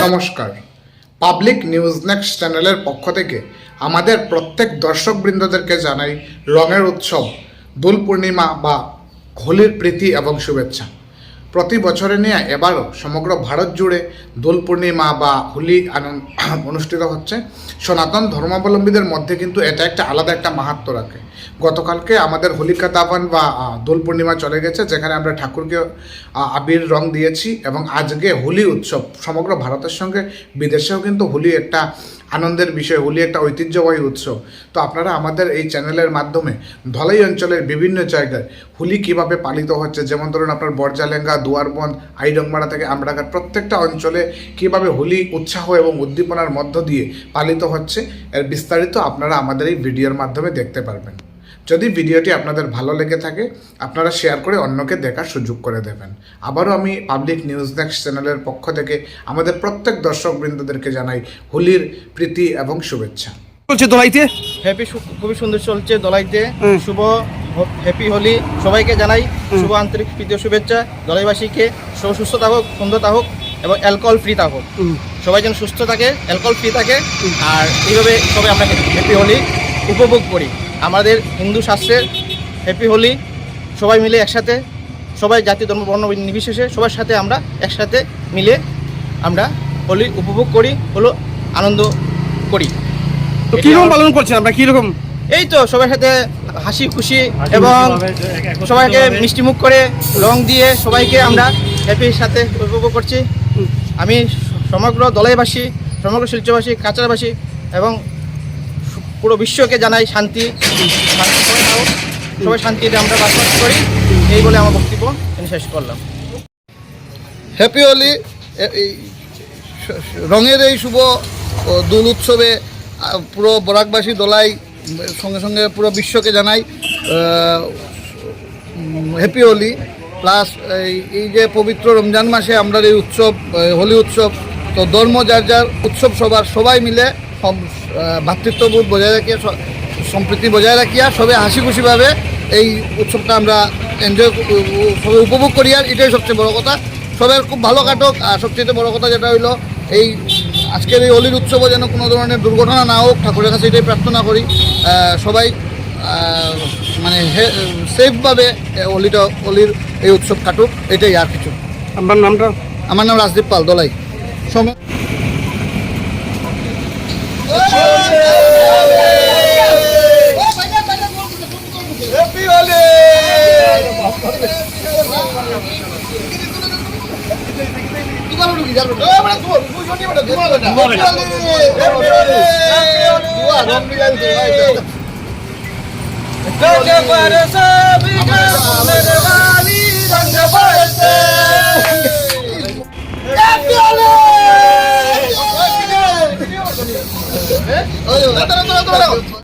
নমস্কার, public news next চ্যানেলের পক্ষ থেকে আমাদের প্রত্যেক দর্শকবৃন্দদেরকে জানাই রঙের উৎসব দোল পূর্ণিমা বা হোলির প্রীতি এবং শুভেচ্ছা। প্রতি বছরে নিয়ে এবারও সমগ্র ভারত জুড়ে দোল পূর্ণিমা বা হোলি অনুষ্ঠিত হচ্ছে। সনাতন ধর্মাবলম্বীদের মধ্যে কিন্তু এটা একটা আলাদা একটা মাহাত্ম্য রাখে। গতকালকে আমাদের হোলিকা দাবান বা দোল পূর্ণিমা চলে গেছে, যেখানে আমরা ঠাকুরকে আবির রং দিয়েছি, এবং আজকে হোলি উৎসব সমগ্র ভারতের সঙ্গে বিদেশেও কিন্তু হোলি একটা আনন্দের বিষয়, হোলি একটা ঐতিহ্যবাহী উৎসব। তো আপনারা আমাদের এই চ্যানেলের মাধ্যমে ধলাই অঞ্চলের বিভিন্ন জায়গায় হোলি কীভাবে পালিত হচ্ছে, যেমন ধরুন আপনার বরজালেঙ্গা, দুয়ারবন্দ, আইডংমারা থেকে আমরাঘাট, প্রত্যেকটা অঞ্চলে কীভাবে হোলি উৎসাহ এবং উদ্দীপনার মধ্য দিয়ে পালিত হচ্ছে, এর বিস্তারিত আপনারা আমাদের এই ভিডিওর মাধ্যমে দেখতে পারবেন। যদি ভিডিওটি আপনাদের ভালো লেগে থাকে আপনারা শেয়ার করে অন্যকে দেখার সুযোগ করে দেবেন। আবারও আমি পাবলিক নিউজ নেক্সট চ্যানেলের পক্ষ থেকে আমাদের প্রত্যেক দর্শকবৃন্দদেরকে জানাই হোলির প্রীতি এবং শুভেচ্ছা। চলছে দোলাইতে খুবই সুন্দর চলছে দোলাইতে। শুভ হ্যাপি হোলি সবাইকে জানাই, শুভ আন্তরিক প্রীতি ও শুভেচ্ছা। দলাইবাসীকে সুস্থ থাকুক, সুন্দর থাকুক এবং অ্যালকোহল ফ্রি থাকুক। সবাই যেন সুস্থ থাকে, অ্যালকোহল ফ্রি থাকে, আর এইভাবে সবাই আমরা হ্যাপি হোলি উপভোগ করি। আমাদের হিন্দু শাস্ত্রের হ্যাপি হোলি সবাই মিলে একসাথে, সবাই জাতি ধর্ম বর্ণ নির্বিশেষে সবার সাথে আমরা একসাথে মিলে আমরা হোলি উপভোগ করি, হলো আনন্দ করি। তো কীরকম পালন করছেন আমরা, কীরকম? এই তো সবার সাথে হাসি খুশি এবং সবাইকে মিষ্টি মুখ করে রং দিয়ে সবাইকে আমরা হ্যাপির সাথে উপভোগ করছি। আমি সমগ্র দলাইবাসী, সমগ্র শিলচরবাসী, কাছাড়বাসী এবং পুরো বিশ্বকে জানাই শান্তি, সবাই শান্তিতে আমরা বাস করি, এই বলে আমার বক্তব্য আমি শেষ করলাম। হ্যাপি হোলি। রঙের এই শুভ দোল উৎসবে পুরো বরাকবাসী দোলাই সঙ্গে সঙ্গে পুরো বিশ্বকে জানাই হ্যাপি হোলি। প্লাস এই যে পবিত্র রমজান মাসে আমরা এই উৎসব হোলি উৎসব, তো ধর্ম যার যার উৎসব সবাই মিলে ভ্রাতৃত্ববোধ বজায় রাখিয়া, সম্প্রীতি বজায় রাখিয়া সবাই হাসি খুশিভাবে এই উৎসবটা আমরা এনজয় সবাই উপভোগ করি, আর এটাই সবচেয়ে বড় কথা। সবার খুব ভালো কাটুক। আর সবচেয়ে বড় কথা যেটা হইলো, এই আজকের এই হোলির উৎসবও যেন কোনো ধরনের দুর্ঘটনা না হোক, ঠাকুরের কাছে এটাই প্রার্থনা করি। সবাই মানে সেফভাবে হোলির এই উৎসব কাটুক, এটাই আর কিছু। আপনার নামটা? আমার নাম রাজদীপ পাল, দলাই। সময় Happy